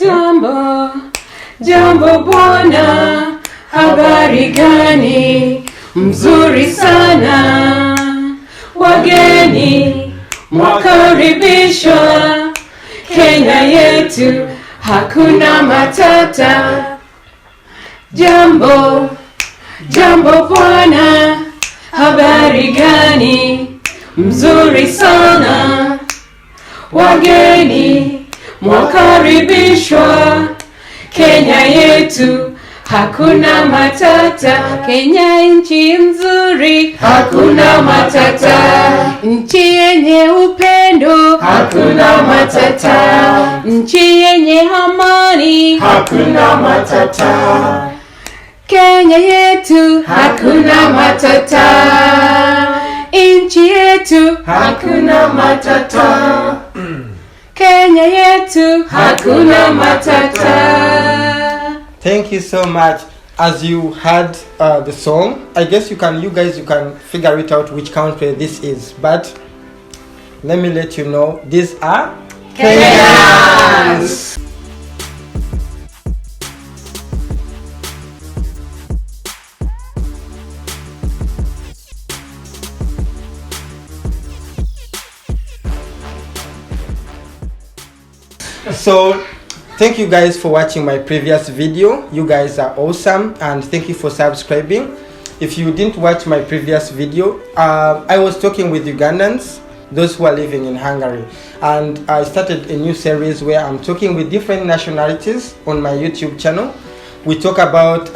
Jambo, jambo bwana, habari gani? Mzuri sana. Wageni mwakaribishwa, Kenya yetu hakuna matata. Jambo, jambo bwana, habari gani? Mzuri sana. Wageni mwakaribishwa, Kenya yetu hakuna matata. Kenya nchi nzuri, hakuna matata. Nchi yenye upendo, hakuna matata. Nchi yenye amani, hakuna matata. Kenya yetu hakuna matata. Nchi yetu hakuna matata. Kenya yetu hakuna matata. Thank you so much. As you heard the song, I guess you guys can figure it out which country this is. But let me let you know, these are Kenyans. So thank you guys for watching my previous video. You guys are awesome, and thank you for subscribing. If you didn't watch my previous video, I was talking with Ugandans, those who are living in Hungary, and I started a new series where I'm talking with different nationalities on my YouTube channel. We talk about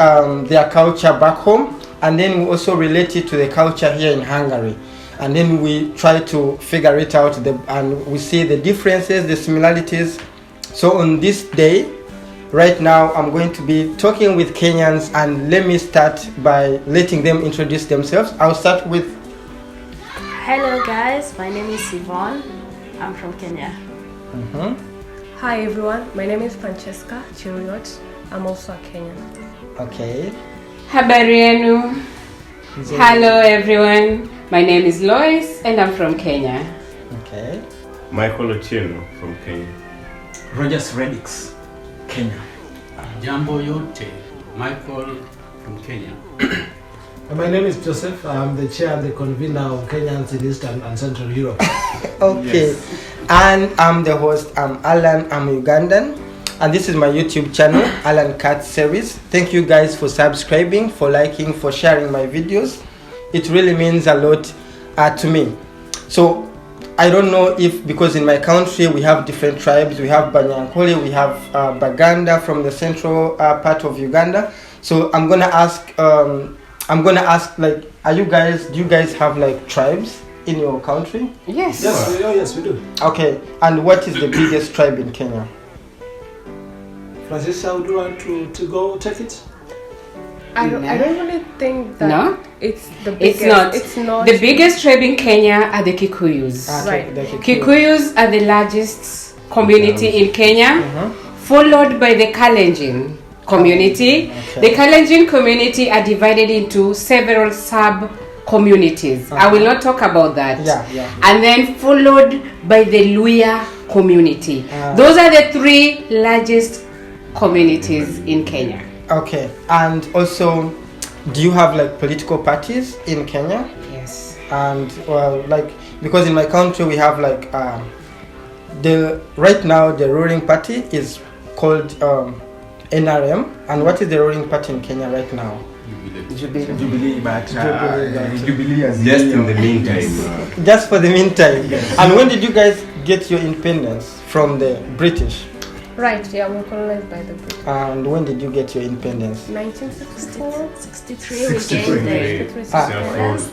their culture back home, and then we also relate it to the culture here in Hungary, and then we try to figure it out, and we see the differences, the similarities. So on this day, right now, I'm going to be talking with Kenyans, and let me start by letting them introduce themselves. I'll start with... Hello guys, my name is Yvonne. I'm from Kenya. Hi everyone, my name is Francesca Chiriot. I'm also a Kenyan. Okay. Habari yenu. Hello everyone. My name is Lois and I'm from Kenya. Okay. Michael Otieno from Kenya. Rogers Redix, Kenya. Jambo yote, Michael from Kenya. My name is Joseph. I'm the chair and the convener of Kenyans in Eastern and Central Europe. Okay. Yes. And I'm the host. I'm Alan. I'm Ugandan. And this is my YouTube channel, Alan Cat Series. Thank you guys for subscribing, for liking, for sharing my videos. It really means a lot to me. So I don't know if, because in my country we have different tribes. We have Banyankole, we have Baganda from the central part of Uganda. So I'm gonna ask, like, do you guys have like tribes in your country? Yes. Yes, we do. Okay, and what is the biggest tribe in Kenya? Francisca, would you want to go take it? I don't really think that No? it's the biggest. It's not. The biggest tribe in Kenya are the Kikuyus. Okay, Right. the Kikuyus are the largest community in Kenya, followed by the Kalenjin community. Okay. The Kalenjin community are divided into several sub-communities. I will not talk about that. Yeah. And then followed by the Luya community. Those are the three largest communities in Kenya. Okay, and also, do you have like political parties in Kenya? Yes. And well, like, because in my country we have like right now the ruling party is called NRM. And what is the ruling party in Kenya right now? Jubilee, but Jubilee as Just in the meantime. Just for the meantime. And when did you guys get your independence from the British? Right, yeah, we're colonized by the British. And when did you get your independence? 1964? 63 we came there.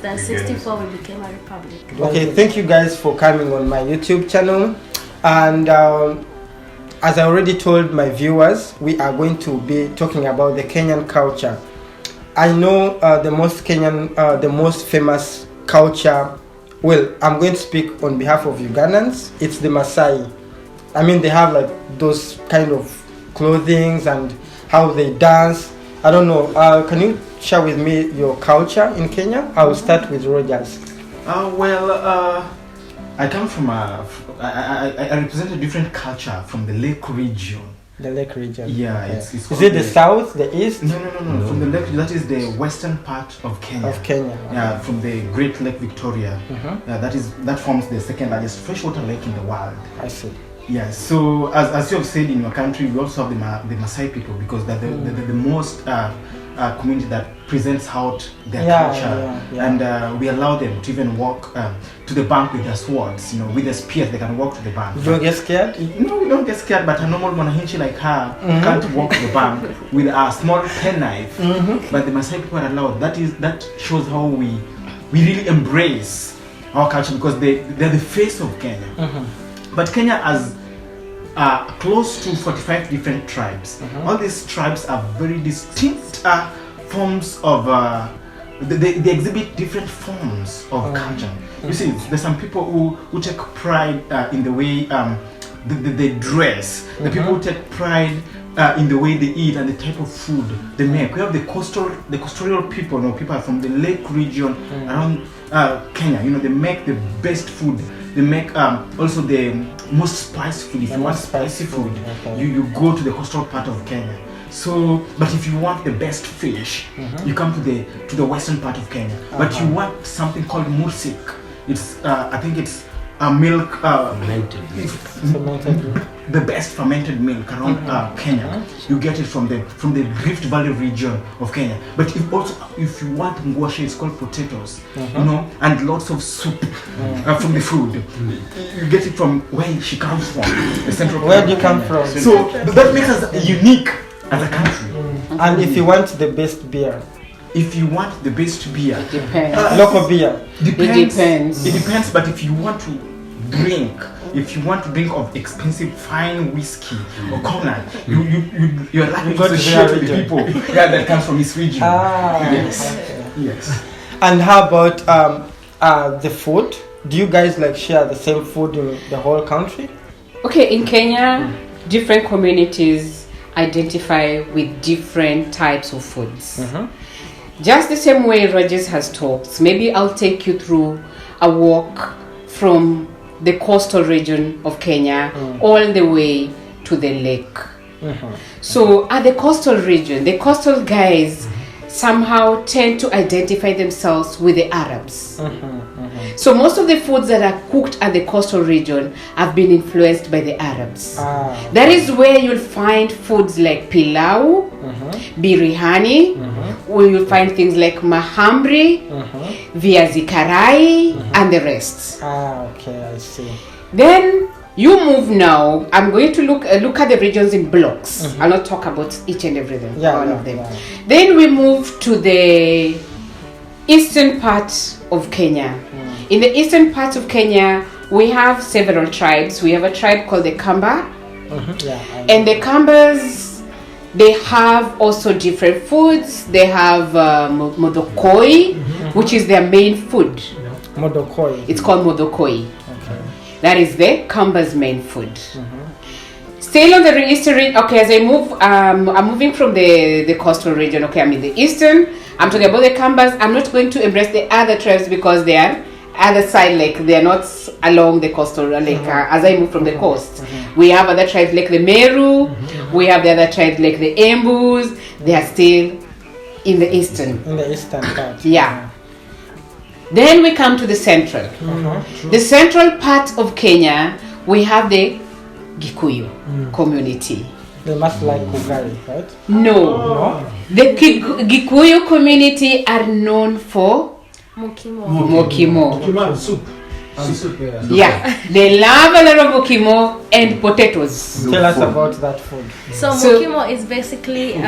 Then 64 we became a republic. Okay, thank you guys for coming on my YouTube channel. And as I already told my viewers, we are going to be talking about the Kenyan culture. I know the most famous culture. Well, I'm going to speak on behalf of Ugandans. It's the Maasai. I mean, they have like those kind of clothing and how they dance. I don't know. Can you share with me your culture in Kenya? I will start with Rogers. I come from I represent a different culture from the Lake region. The lake region. Yeah, Okay. it's Is called it the south, the east? No. From the lake, that is the western part of Kenya. Of Kenya. Okay. Yeah, from the Great Lake Victoria. Mhm. That forms the second largest freshwater lake in the world. I see. Yeah, so as you have said, in your country, we also have the Maasai people, because they're the most community that presents out their culture, and we allow them to even walk to the bank with their swords, with their spears. They can walk to the bank. You don't get scared? No, we don't get scared, but a normal Mwanahinchi like her can't walk to the bank with a small penknife. But the Maasai people are allowed. That shows how we really embrace our culture, because they're the face of Kenya. But Kenya has close to 45 different tribes. All these tribes are very distinct forms of they exhibit different forms of culture. You see, there's some people who take pride in the way they dress. The people who take pride in the way they eat and the type of food they make. We have the coastal people. People from the lake region around Kenya. They make the best food. They make also the most spicy food. If you want spicy food, you go to the coastal part of Kenya. So, but if you want the best fish, you come to the western part of Kenya. But you want something called mursik. It's I think it's a milk Fermented. the best fermented milk around Kenya. You get it from the Rift Valley region of Kenya. But if you want ngwashi, it's called potatoes, and lots of soup from the food. You get it from where she comes from, the central. Where do you come from? So that makes us unique as a country. And if you want the best beer? If you want the best beer, It depends. Local beer? Depends. It depends, but if you want to drink of expensive fine whiskey or cognac, you're lucky to share to the people that comes from this region. Yes. And how about the food? Do you guys share the same food in the whole country? Okay, in Kenya, different communities identify with different types of foods. Just the same way Rajesh has talked, maybe I'll take you through a walk from the coastal region of Kenya all the way to the lake. So at the coastal region, the coastal guys somehow tend to identify themselves with the Arabs. So most of the foods that are cooked at the coastal region have been influenced by the Arabs. That is where you'll find foods like pilau, biryani, where you'll find things like mahamri, viazi karai, and the rest. Okay, I see. Then you move now. I'm going to look at the regions in blocks. I'll not talk about each and everything, all of them. Then we move to the eastern part of Kenya. In the eastern part of Kenya, we have several tribes. We have a tribe called the Kamba, and the Kambas, they have also different foods. They have modokoi, which is their main food. Modokoi. It's called modokoi. That is the Kamba's main food. Still on the eastern region, okay, as I move, I'm moving from the coastal region, okay, I'm in the eastern, I'm talking about the Kambas. I'm not going to embrace the other tribes because they are other side, they are not along the coastal, as I move from the coast. We have other tribes like the Meru, we have the other tribes like the Embus, they are still in the eastern. In the eastern part. Yeah. Then we come to the central. The central part of Kenya, we have the Gikuyu community. They must like ugali, right? No. The Gikuyu community are known for Mokimo. Mokimo soup. Yeah, they love a lot of mokimo and potatoes. Tell us about that food. So mokimo is basically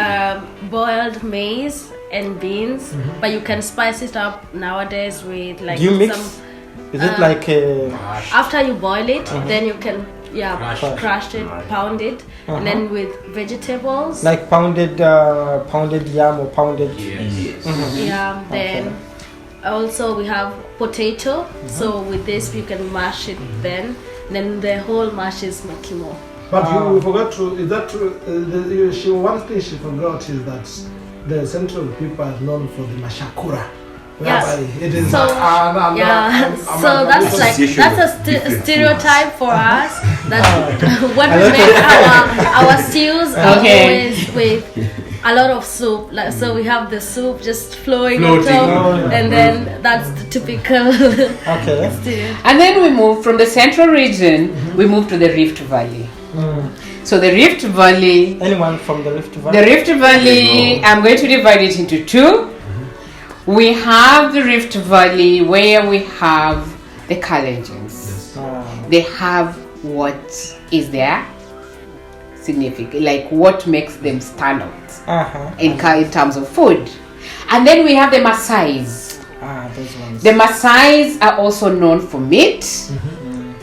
boiled maize and beans, but you can spice it up nowadays with Do you mix? Is it like a... After you boil it, then you can crush it, pound it, and then with vegetables. Like pounded yam or pounded... Yeah, then also we have potato. So with this you can mash it then the whole mash is mokimo. But you forgot to, is that true? One thing she forgot is that the central people are known for the mashakura. Yes. It is. So so that's like a stereotype for us. That when we make our stews are always with a lot of soup. Like, so we have the soup just flowing on top, and then that's the typical stew. And then we move from the central region. We move to the Rift Valley. So the Rift Valley. Anyone from the Rift Valley? The Rift Valley, I'm going to divide it into two. We have the Rift Valley where we have the Kenyans. They have what is their significant, like what makes them stand out in terms of food. And then we have the Maasais. Those ones. The Maasais are also known for meat.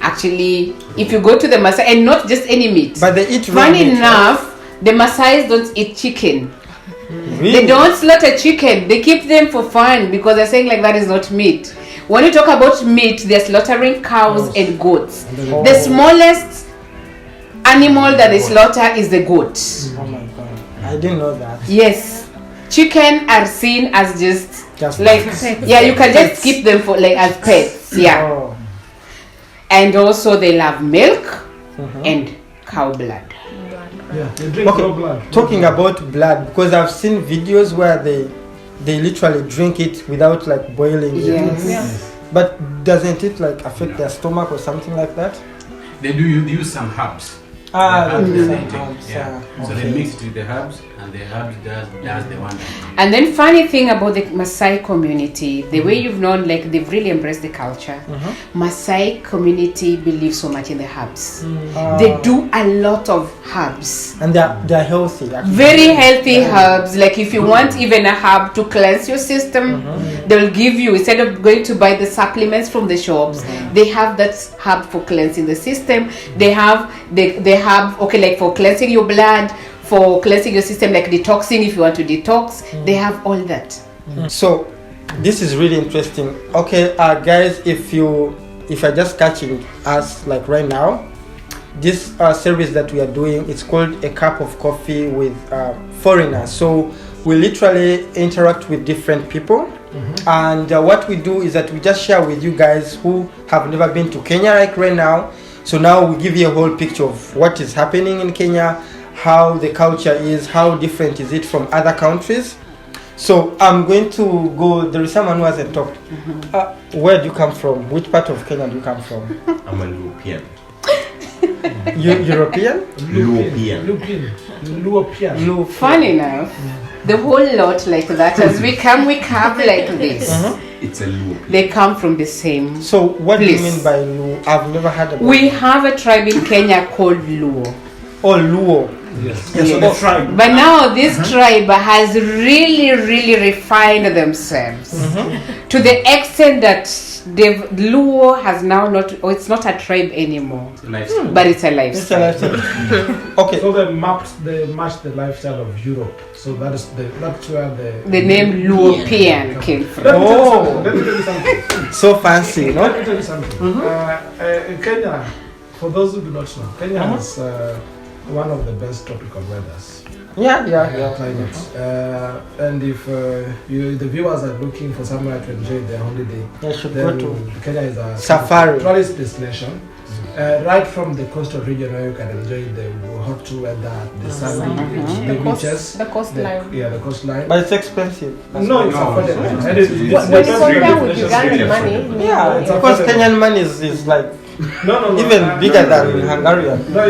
Actually, if you go to the Maasai, and not just any meat, but they eat funny enough, the Maasais don't eat chicken. Really? They don't slaughter chicken. They keep them for fun because they're saying like that is not meat. When you talk about meat, they're slaughtering cows and goats. The smallest animal that they slaughter is the goat. Oh my god, I didn't know that. Yes, chicken are seen as just like pets. You can just keep them for like as pets. And also they love milk and cow blood. Yeah, they drink raw blood. Talking about blood, because I've seen videos where they literally drink it without like boiling it. But doesn't it like affect their stomach or something like that? They do use some herbs. So they mix it with the herbs, and the herbs does the one. And then funny thing about the Maasai community, the way you've known, like they've really embraced the culture. Maasai community believes so much in the herbs. They do a lot of herbs. And they're healthy. Actually. Very healthy herbs. Like if you want even a herb to cleanse your system, they'll give you, instead of going to buy the supplements from the shops, they have that herb for cleansing the system. They have like for cleansing your blood, for cleansing your system, like detoxing if you want to detox. They have all that. So this is really interesting. Okay, guys, if you're just catching us like right now, this series that we are doing, it's called A Cup of Coffee with Foreigners. So we literally interact with different people. And what we do is that we just share with you guys who have never been to Kenya like right now. So now we give you a whole picture of what is happening in Kenya, how the culture is, how different is it from other countries. So I'm going to go, there is someone who hasn't talked. Where do you come from? Which part of Kenya do you come from? I'm a European. European? European. Funny enough, the whole lot like that, as we come like this. It's a Luo. They come from the same. So what place. do you mean by Luo? I've never heard about We have a tribe in Kenya called Luo. Oh, Luo. Yes. So the tribe. But now this tribe has really refined themselves to the extent that Luo has now it's not a tribe anymore, but it's a lifestyle. Okay. So they matched the lifestyle of Europe. So that's where the name Luopian came from. Let me tell you something. So fancy, you know? Let me tell you something. In Kenya, for those who do not know, Kenya has one of the best tropical weathers. Climates. And if the viewers are looking for somewhere to enjoy their holiday, then Kenya is a safari tourist destination. Right from the coastal region where you can enjoy the hot weather, the sandy the beaches, the coastline. The coastline. But it's expensive. No, it's affordable. When you compare with Ugandan money, because Kenyan money is like no, even bigger than Hungarian. No,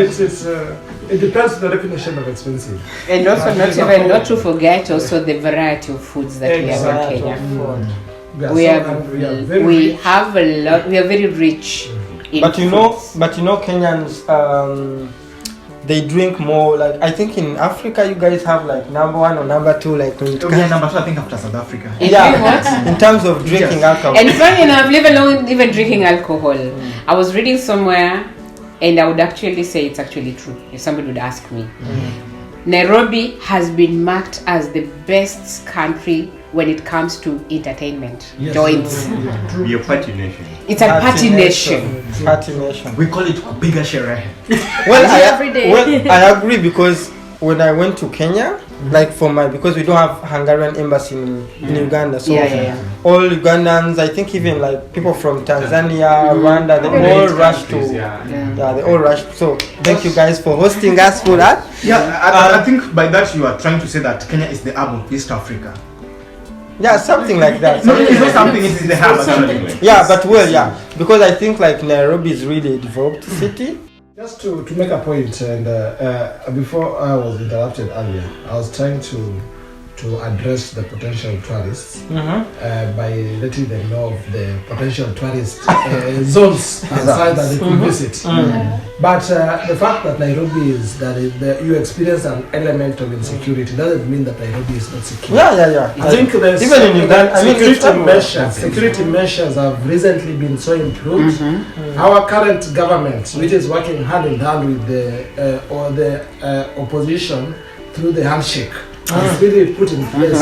it depends on the definition of expensive. And also not to forget also the variety of foods that we have in Kenya. We are very rich. But you know Kenyans, they drink more. Like I think in Africa you guys have like number 1 or number 2, like when it comes number 2 I think after South Africa. In terms of drinking alcohol. And funny enough, let alone even drinking alcohol. I was reading somewhere, and I would actually say it's actually true if somebody would ask me. Nairobi has been marked as the best country when it comes to entertainment joints. We are party nation. It's a party nation. Party nation. We call it bigger sherehe. I agree, because when I went to Kenya, like because we don't have Hungarian embassy in Uganda, so all Ugandans, I think even like people from Tanzania, Rwanda, they all rushed to, they all rushed. So thank you guys for hosting us for that. Yeah, I think by that you are trying to say that Kenya is the hub of East Africa. Yeah, something like that. No, it's not something, it's the hub actually. Yeah, but because I think like Nairobi is really a developed city. Just to make a point, and before I was interrupted earlier, I was trying to address the potential tourists by letting them know of the potential tourist zones outside that they could visit. But the fact that Nairobi is that you experience an element of insecurity doesn't mean that Nairobi is not secure. Yeah. I think there's even in Uganda, security measures have recently been so improved. Our current government, which is working hand in hand with the opposition through the handshake, has really put in place.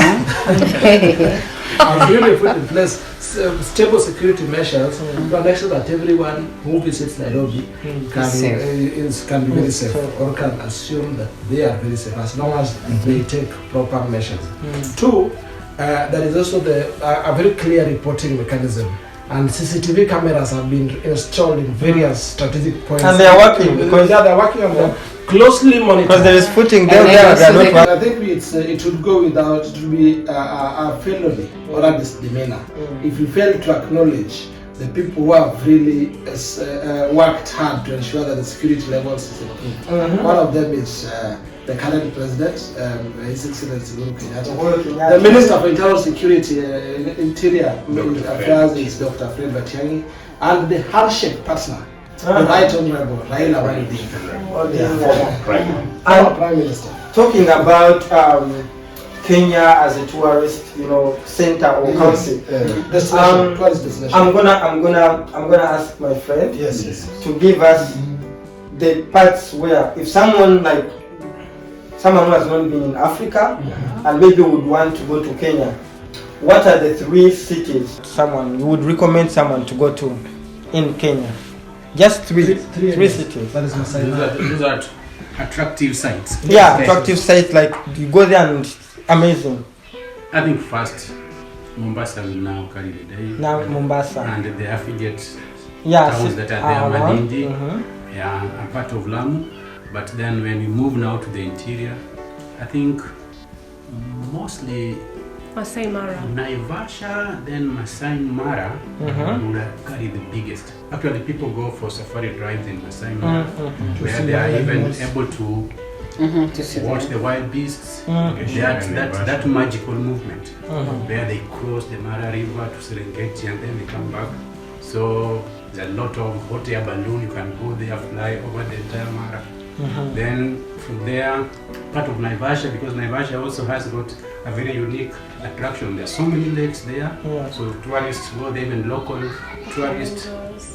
Has really put in place stable security measures to make sure that everyone who visits Nairobi can be very safe, or can assume that they are very safe as long as they take proper measures. Two, there is also a very clear reporting mechanism. And CCTV cameras have been installed in various strategic points. And they are working because they're working on them. Closely monitored. Because there is footing there. I think it would go without to be a felony or a misdemeanor if you fail to acknowledge the people who have really worked hard to ensure that the security levels is improved. One of them is the current president, His Excellency Uhuru Kenyatta. The Minister for Internal Security, Interior Affairs is Dr. Fred Matiang'i, and the handshake partner, the Right Honorable Raila Odinga, Prime Minister. Talking about Kenya as a tourist, center or council. I'm gonna ask my friend to give us the parts where if someone who has not been in Africa and maybe would want to go to Kenya, what are the 3 cities you would recommend someone to go to in Kenya? Just three cities. That is Maasai. Those are attractive sites. Yeah, attractive sites, like you go there and it's amazing. I think first, Mombasa will now carry the day. Now Mombasa. And the affiliate towns that are there, Malindi, a part of Lamu. But then when we move now to the interior, I think mostly Maasai Mara, Naivasha, then Maasai Mara would carry the biggest. Actually, people go for safari drives in Maasai Mara, where they are even able to watch the wild beasts. That magical movement, where they cross the Mara River to Serengeti and then they come back. So there's a lot of hot air balloon. You can go there, fly over the entire Mara. Then from there, part of Naivasha, because Naivasha also has got a very unique attraction. There are so many lakes there, so tourists go there, even local tourists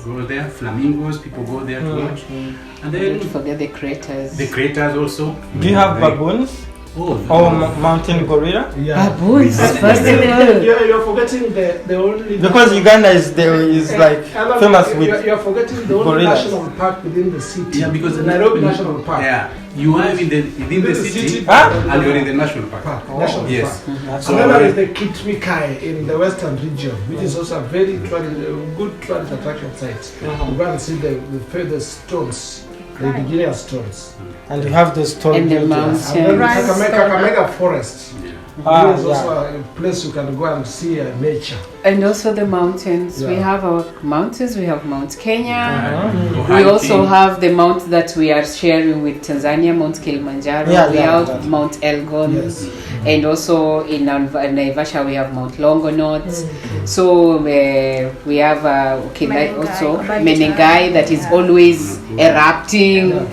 go there. Flamingos, people go there to watch. And then don't forget the craters. The craters also. Do you have baboons? Mountain gorilla? Baboons. You're forgetting the only. Because Uganda is famous with. You're forgetting the only national park within the city. Yeah, because the Nairobi National Park. Yeah, you are within the city, and you're in the national park. Yes. So then there is the Kitwikai in the western region, which is also a very good tourist attraction site. You go and see the stones, the indigenous stones. And you have the stones in the mountains. Kakamega Forest. There is also a place you can go and see nature. And also the mountains. We have our mountains. We have Mount Kenya. We also have the mount that we are sharing with Tanzania, Mount Kilimanjaro. We have Mount Elgon. And also in Naivasha we have Mount Longonot. So we have also Menengai that is always erupting.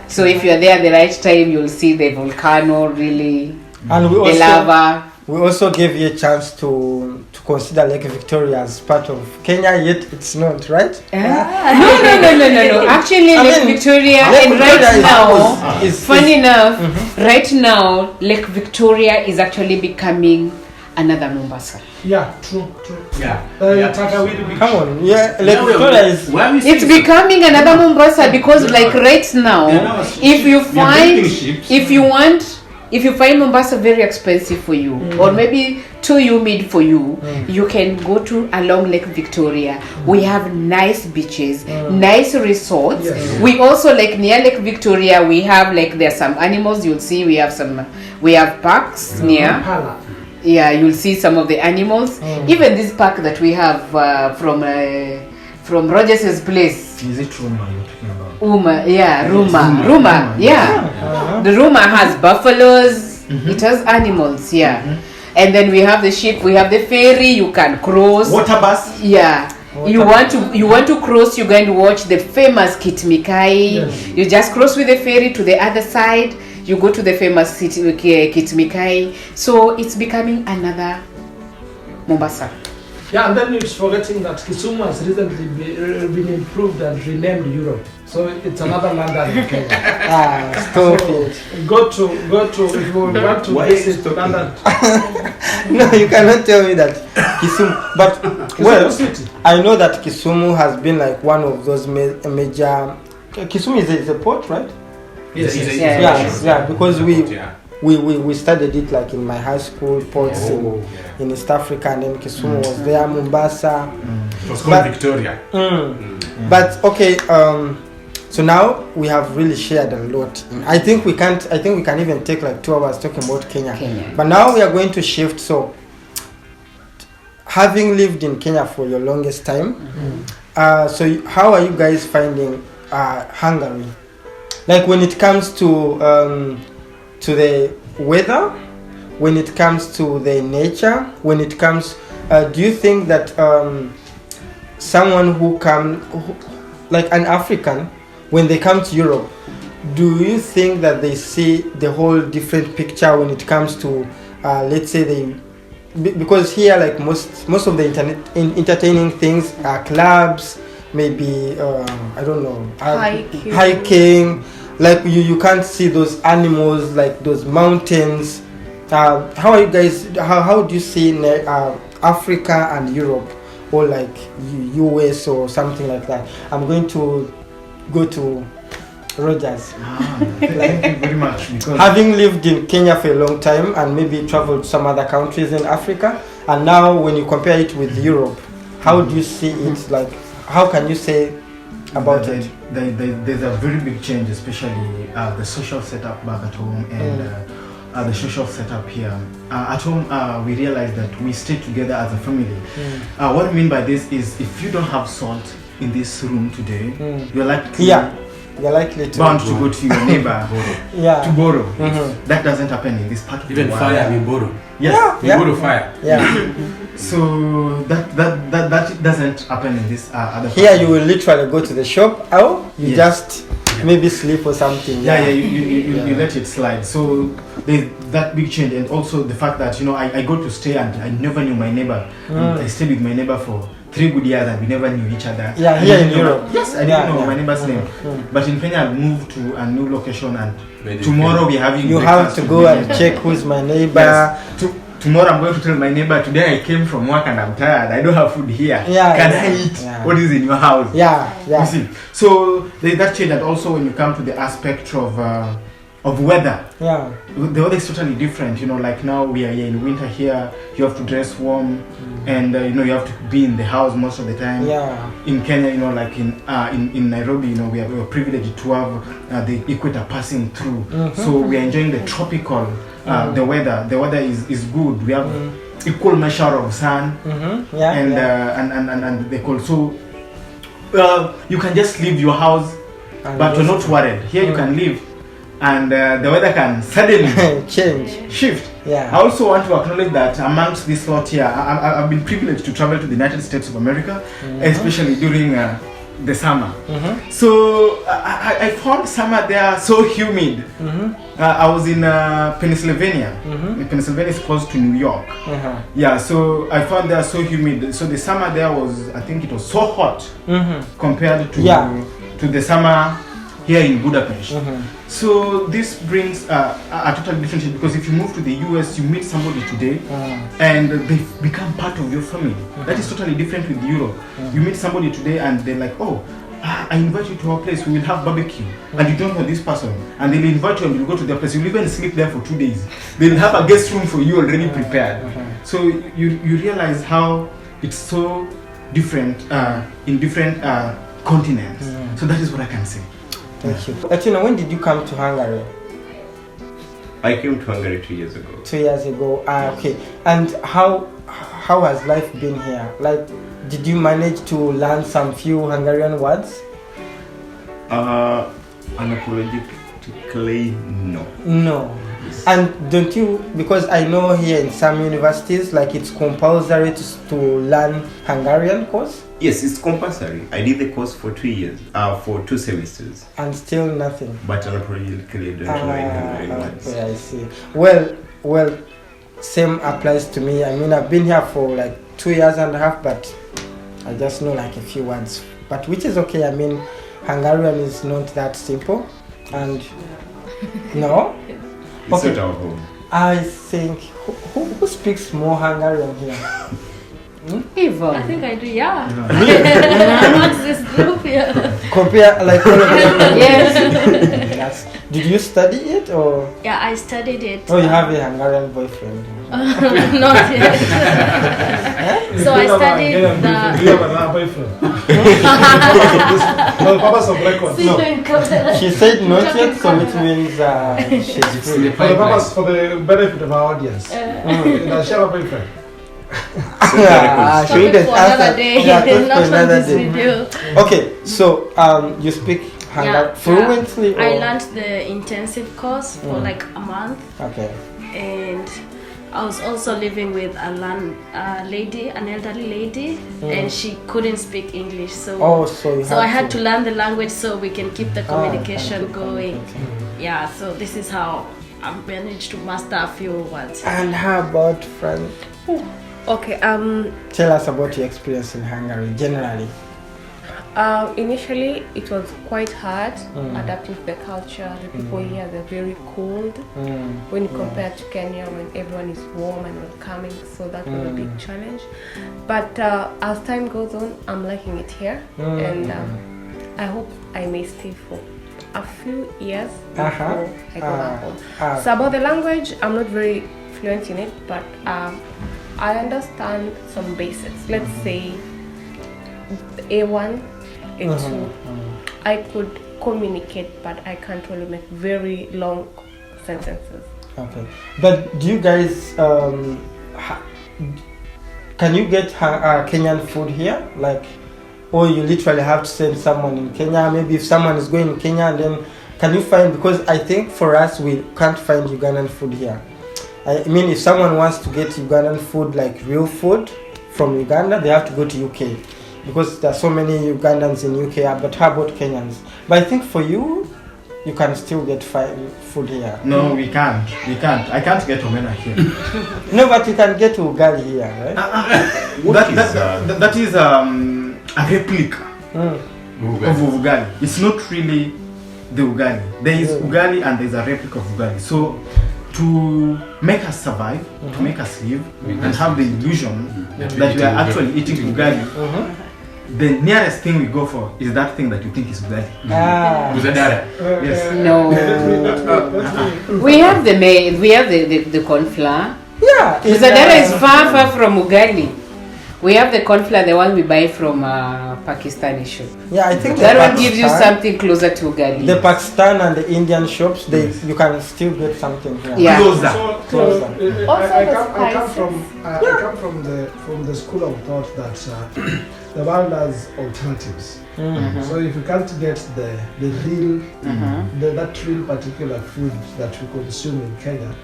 So if you are there at the right time, you'll see the volcano really. And the lava. We also gave you a chance to consider Lake Victoria as part of Kenya, yet it's not, right? No. Actually, Lake Victoria, and right now, funny enough, right now, Lake Victoria is actually becoming another Mombasa. Yeah, true. Yeah. Come on, yeah, like Victoria is. It's becoming another Mombasa because, like right now, if you find Mombasa very expensive for you, or maybe too humid for you, you can go to along Lake Victoria. We have nice beaches, nice resorts. Yes. We also, like near Lake Victoria, we have like there's some animals. You'll see we have parks near. Yeah, you'll see some of the animals. Even this park that we have from Rogers's place. Is it Ruma you're talking about? Ruma, yeah. The Ruma has buffaloes. It has animals, yeah. And then we have the ship. We have the ferry. You can cross. Water bus. Yeah. You want to cross. You're going to watch the famous Kitmikai. Yes. You just cross with the ferry to the other side. You go to the famous Kitmikai. So it's becoming another Mombasa. Yeah, and then it's forgetting that Kisumu has recently been improved and renamed Europe. So it's another London in Kenya. Stop it. Go to if you want to visit London. No, you cannot tell me that Kisumu. But well, city. I know that Kisumu has been like one of those major. Kisumu is a port, right? Yes. Yeah. Because we studied it like in my high school ports in East Africa, and then Kisumu was there, Mombasa. It was called Victoria. But okay, so now we have really shared a lot. I think we can even take like 2 hours talking about Kenya. But now we are going to shift. So having lived in Kenya for your longest time, so how are you guys finding Hungary? Like when it comes to the weather, when it comes to the nature, when it comes, do you think that someone who like an African, when they come to Europe, do you think that they see the whole different picture when it comes to, let's say because here like most of the entertaining things are clubs, maybe I don't know, hiking. Like you can't see those animals, like those mountains. How are you guys? How do you see Africa and Europe, or like US or something like that? I'm going to go to Rogers. Thank you very much. Because having lived in Kenya for a long time and maybe traveled to some other countries in Africa, and now when you compare it with Europe, how do you see it? Like, how can you say about it? There's a very big change, especially the social setup back at home and the social setup here. At home, we realize that we stay together as a family. What I mean by this is, if you don't have salt in this room today, you're likely bound to go to your neighbor to borrow. That doesn't happen in this part of the world. Even fire, we borrow. Yes, we borrow fire. So that doesn't happen in this other. Here you will literally go to the shop, or you just maybe sleep or something. You let it slide. So there's that big change, and also the fact that I go to stay and I never knew my neighbor. I stayed with my neighbor for 3 good years and we never knew each other. Yeah, here in Europe. Yes, I didn't know my neighbor's name. But in Kenya, I moved to a new location, and tomorrow we're having. You have to go and check who's my neighbor. Yes. Tomorrow I'm going to tell my neighbor, today I came from work and I'm tired. I don't have food here. Can I eat? What is in your house? You see. So there's that change, and also when you come to the aspect of weather. The weather is totally different. Like now we are here in winter here. You have to dress warm, and you have to be in the house most of the time. In Kenya, like in Nairobi, we are privileged to have the equator passing through. So we are enjoying the tropical. The weather is good. We have equal measure of sun and the cold. So you can just leave your house, but you're not worried. Here you can leave, and the weather can suddenly shift. I also want to acknowledge that amongst this lot here, I've been privileged to travel to the United States of America, especially during the summer. So I found summer there so humid. I was in Pennsylvania. Pennsylvania is close to New York. So I found there so humid. So the summer there was, I think it was so hot compared to the summer here in Budapest. So this brings a totally different thing, because if you move to the US, you meet somebody today and they become part of your family. That is totally different with Europe. You meet somebody today and they're like, oh, I invite you to our place, we will have barbecue, and you don't know this person, and they'll invite you and you'll go to their place, you'll even sleep there for 2 days. They'll have a guest room for you already prepared. So you realize how it's so different in different continents. So that is what I can say. Thank you. Latino, when did you come to Hungary? I came to Hungary 2 years ago. 2 years ago. Okay. And how has life been here? Like, did you manage to learn some few Hungarian words? Unapologetically, no. No. And don't you, because I know here in some universities, like it's compulsory to learn Hungarian course? Yes, it's compulsory. I did the course for 2 years, for 2 semesters. And still nothing? But unapologetically, I don't know any Hungarian words. Okay, I see. Well, same applies to me. I mean, I've been here for like 2 years and a half, but I just know like a few words. But which is okay. I mean, Hungarian is not that simple. And no? It's not our home. I think, who speaks more Hungarian here? Yvonne. I think I do, yeah. Amongst this group, yeah. Compare, like all of them. Yes. Did you study it or? Yeah, I studied it. Oh, you have a Hungarian boyfriend? Not yet. So I studied Do you have another boyfriend? For the purpose of record. No. She said not yet, so which means she's free. For the benefit of our audience. Does she have a boyfriend? She didn't for another day. Yeah, Not on another this day. video. Okay, so you speak Hungarian fluently? I learned the intensive course for like a month. Okay. And I was also living with an elderly lady, and she couldn't speak English. So I had to learn the language so we can keep the communication going. Yeah, so this is how I managed to master a few words. And how about French? Okay. Tell us about your experience in Hungary generally. Initially, it was quite hard adapting to the culture. The people here, they're very cold when you compare to Kenya, when everyone is warm and welcoming. So that was a big challenge. But as time goes on, I'm liking it here, and I hope I may stay for a few years before I go back home. So about the language, I'm not very fluent in it, but I understand some basics. Let's say A1, A2. I could communicate, but I can't really make very long sentences. Okay, but do you guys can you get Kenyan food here, like, or you literally have to send someone in Kenya? Maybe if someone is going in Kenya, then can you find, because I think for us we can't find Ugandan food here. I mean, if someone wants to get Ugandan food, like real food from Uganda, they have to go to UK, because there are so many Ugandans in UK. But how about Kenyans? But I think for you, you can still get food here. No, we can't. I can't get omena here. No, but you can get ugali here, right? That is a replica of ugali. It's not really the ugali. There is ugali and there is a replica of ugali. So to make us survive, to make us live, and have the illusion that we are actually eating ugali, the nearest thing we go for is that thing that you think is ugali. Yes. No. We have the corn flour. Yeah. Uzadara is far from ugali. We have the corn flour, the one we buy from Pakistani shop. Yeah, I think that one gives you something closer to ugali. The Pakistan and the Indian shops, you can still get something here. Yeah. So I come from the school of thought that the world has alternatives. So if you can't get the real, that real particular food that we consume in Kenya,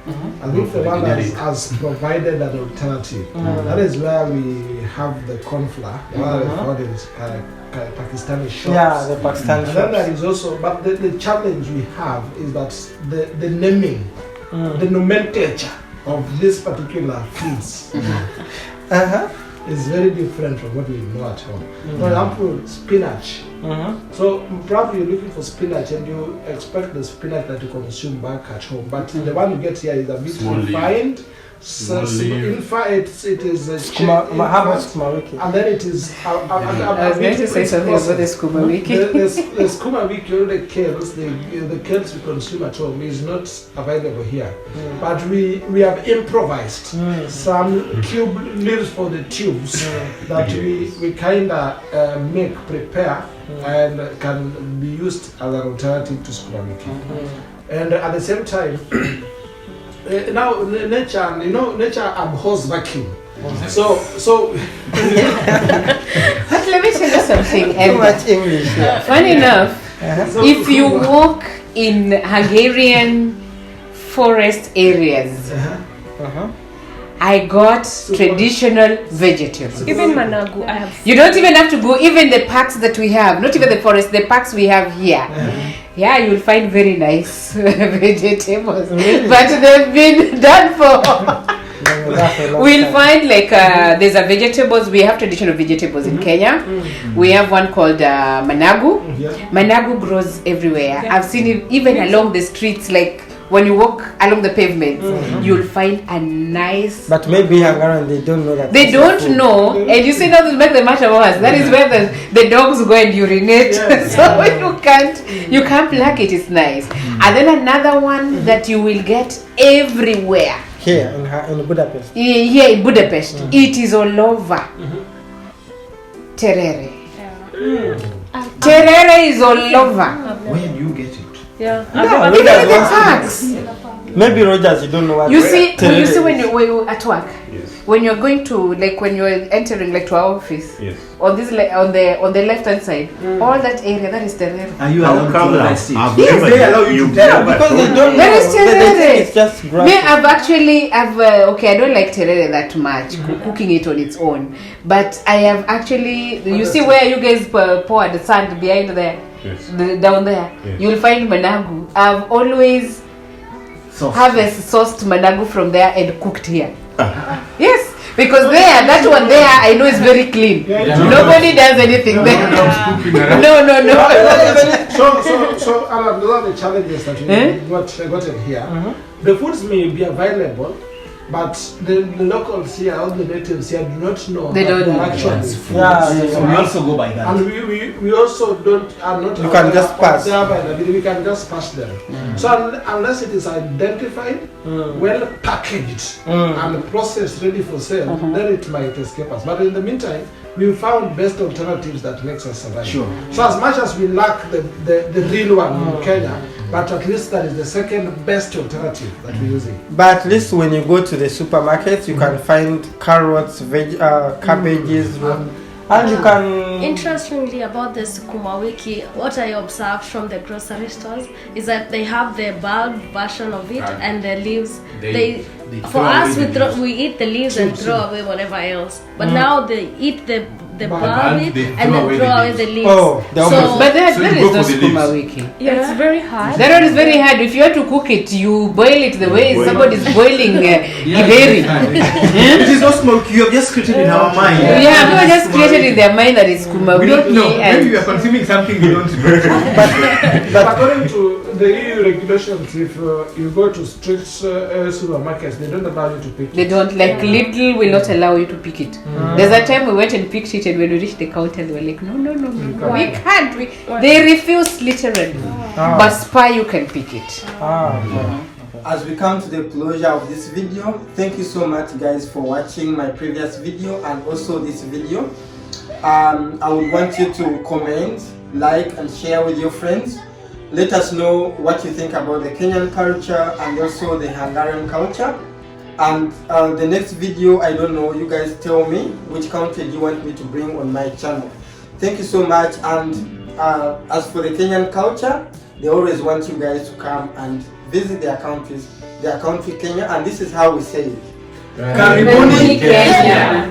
I think the world has provided an alternative. That is where we have the corn flour, what we found in Pakistani shops. Yeah, the Pakistani shops. And then there is also, but the challenge we have is that the naming, the nomenclature of these particular foods. is very different from what we know at home. For example, spinach. So probably you're looking for spinach and you expect the spinach that you consume back at home, but the one you get here is a bit refined. So in fact, it is a and then it is. I was going to say something about the skuma wiki. The skuma wiki, all the kales, the kales we consume at home is not available here, but we have improvised some cube leaves for the tubes that we kind of prepare and can be used as an alternative to skuma wiki, and at the same time. Now nature, nature abhors vacuum. So. But let me tell you something. Too much English. Funny enough, if you walk in Hungarian forest areas, I got traditional vegetables. Even Managu, I have. You don't even have to go. Even the parks that we have, not even the forest, the parks we have here. Yeah, you'll find very nice vegetables, but they've been done for. We'll find like there's a vegetables. We have traditional vegetables in Kenya. We have one called Managu. Managu grows everywhere. I've seen it even along the streets, like. When you walk along the pavement, you'll find a nice. But maybe Hungarian, they don't know that. They don't know, and you see that will make the matter worse. That is where the dogs go and urinate. So you can't pluck it. It's nice. And then another one that you will get everywhere. Here in Budapest. Here in Budapest, it is all over. Terere. Terere is all over. Where do you get it? Yeah, even the parks. Maybe Rogers, you don't know what. You see when you at work, when you're going to when you're entering to our office, on this on the left hand side, all that area that is terere. Are you allowed to bless it? Yes, they allow you to because they don't know. There is terere. It's just grass. Me, I don't like terere that much, cooking it on its own. But I have actually, you see where you guys pour the sand behind there. Down there, you'll find managu. I've always sourced managu from there and cooked here. Yes, because that one there I know is very clean. Nobody does anything there. No. So Alan, those are the challenges that we got in here. The foods may be available, but the locals here, all the natives here, do not know. They don't know. Actually, so we also go by that. And we also are not. You can just pass. We can just pass them. So unless it is identified, well packaged, and processed, ready for sale, then it might escape us. But in the meantime, we found best alternatives that makes us survive. Sure. So as much as we lack the real one in Kenya, but at least that is the second best alternative that we're using. But at least when you go to the supermarkets, you can find carrots, cabbages, and you can. Interestingly about the sukuma wiki, what I observed from the grocery stores is that they have the bulb version of it and the leaves. For us, we eat the leaves and throw away whatever else. But now they eat the bulb and then throw away the leaves. But that is the skuma wiki. Yeah, it's very hard. That one is very hard. If you have to cook it, you boil it the way somebody is boiling githeri. It is not smoke. You have just created in our mind. Yeah, people just created in their mind that it's skuma wiki. We don't know. Maybe we are consuming something we don't know. But according to the EU regulations, if you go to street supermarkets, they don't allow you to pick it. They don't, Lidl will not allow you to pick it. There's a time we went and picked it, and when we reached the counter, they were like, no, we can't. They refuse literally. But Spar, you can pick it. As we come to the closure of this video, thank you so much guys for watching my previous video and also this video. I would want you to comment, like and share with your friends. Let us know what you think about the Kenyan culture and also the Hungarian culture. And the next video, I don't know, you guys tell me which country you want me to bring on my channel. Thank you so much. And as for the Kenyan culture, they always want you guys to come and visit their country Kenya, and this is how we say it. Karibuni Kenya.